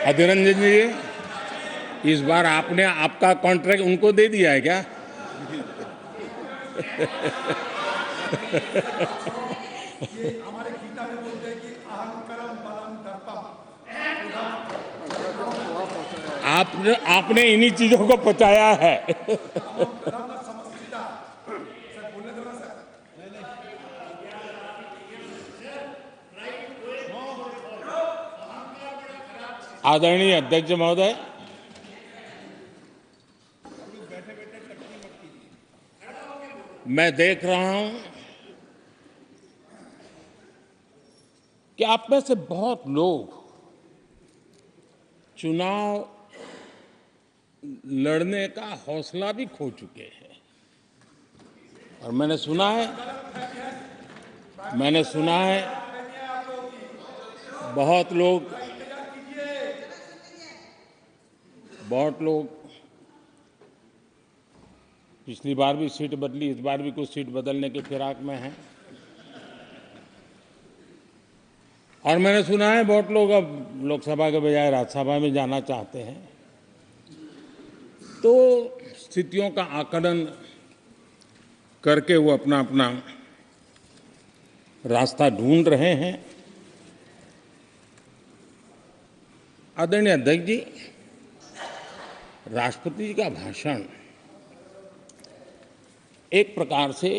अधीररंजन जी, इस बार आपने आपका कॉन्ट्रैक्ट उनको दे दिया है क्या? आपने इन्हीं चीजों को पचाया है। आदरणीय अध्यक्ष महोदय, मैं देख रहा हूं कि आप में से बहुत लोग चुनाव लड़ने का हौसला भी खो चुके हैं। और मैंने सुना है बहुत लोग पिछली बार भी सीट बदली, इस बार भी कुछ सीट बदलने के फिराक में हैं। और मैंने सुना है बहुत लोग अब लोकसभा के बजाय राज्यसभा में जाना चाहते हैं। तो स्थितियों का आकलन करके वो अपना अपना रास्ता ढूंढ रहे हैं। आदरणीय अध्यक्ष जी, राष्ट्रपति जी का भाषण एक प्रकार से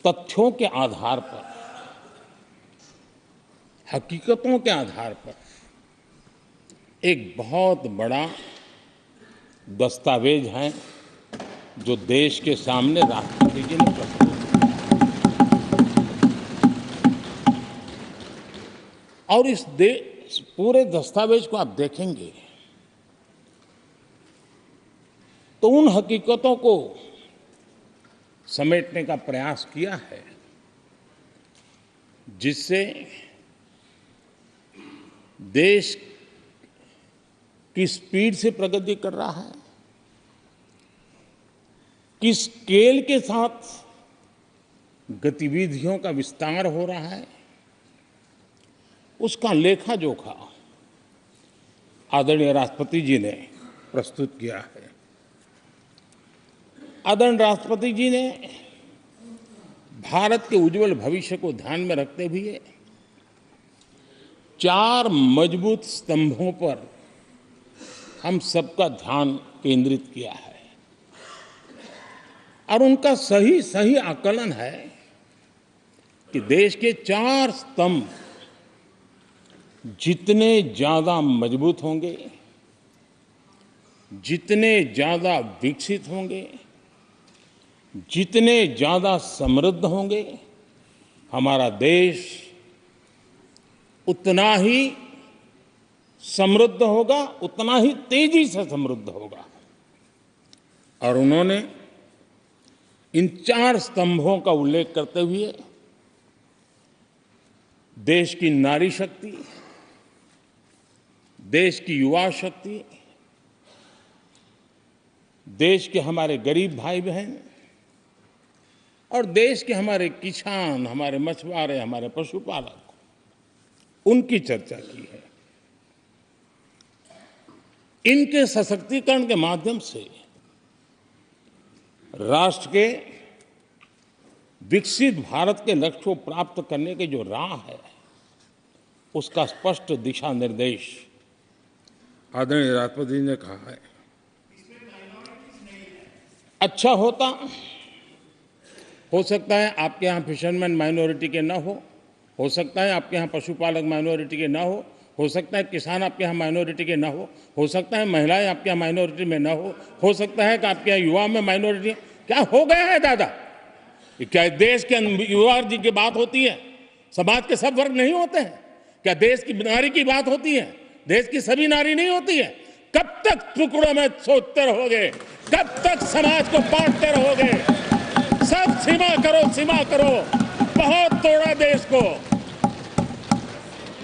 तथ्यों के आधार पर, हकीकतों के आधार पर एक बहुत बड़ा दस्तावेज है जो देश के सामने राष्ट्रपति जी ने प्रस्तुत किया। और इस पूरे दस्तावेज को आप देखेंगे तो उन हकीकतों को समेटने का प्रयास किया है जिससे देश किस स्पीड से प्रगति कर रहा है, किस स्केल के साथ गतिविधियों का विस्तार हो रहा है, उसका लेखा जोखा आदरणीय राष्ट्रपति जी ने प्रस्तुत किया है। आदरणीय राष्ट्रपति जी ने भारत के उज्जवल भविष्य को ध्यान में रखते हुए 4 मजबूत स्तंभों पर हम सबका ध्यान केंद्रित किया है। और उनका सही आकलन है कि देश के 4 स्तंभ जितने ज्यादा मजबूत होंगे, जितने ज्यादा विकसित होंगे, जितने ज्यादा समृद्ध होंगे, हमारा देश उतना ही समृद्ध होगा, उतना ही तेजी से समृद्ध होगा। और उन्होंने इन 4 स्तंभों का उल्लेख करते हुए देश की नारी शक्ति, देश की युवा शक्ति, देश के हमारे गरीब भाई बहन और देश के हमारे किसान, हमारे मछुआरे, हमारे पशुपालक, उनकी चर्चा की है। इनके सशक्तिकरण के माध्यम से राष्ट्र के विकसित भारत के लक्ष्य को प्राप्त करने की जो राह है, उसका स्पष्ट दिशा निर्देश आदरणीय राष्ट्रपति जी ने कहा है। अच्छा हो सकता है आपके यहाँ फिशरमैन माइनॉरिटी के ना हो सकता है आपके यहाँ पशुपालक माइनॉरिटी के ना हो सकता है किसान आपके यहाँ माइनॉरिटी के ना हो सकता है महिलाएं आपके यहाँ माइनॉरिटी में ना हो सकता है कि आपके यहाँ युवा में माइनॉरिटी। क्या हो गया है दादा? क्या देश के युवा जी की बात होती है? समाज के सब वर्ग नहीं होते हैं क्या? देश की नारी की बात होती है? देश की सभी नारी नहीं होती है? कब तक टुकड़ों में सोचते रहोगे? कब तक समाज को बांटते रहोगे? सब सीमा करो, बहुत तोड़ा देश को।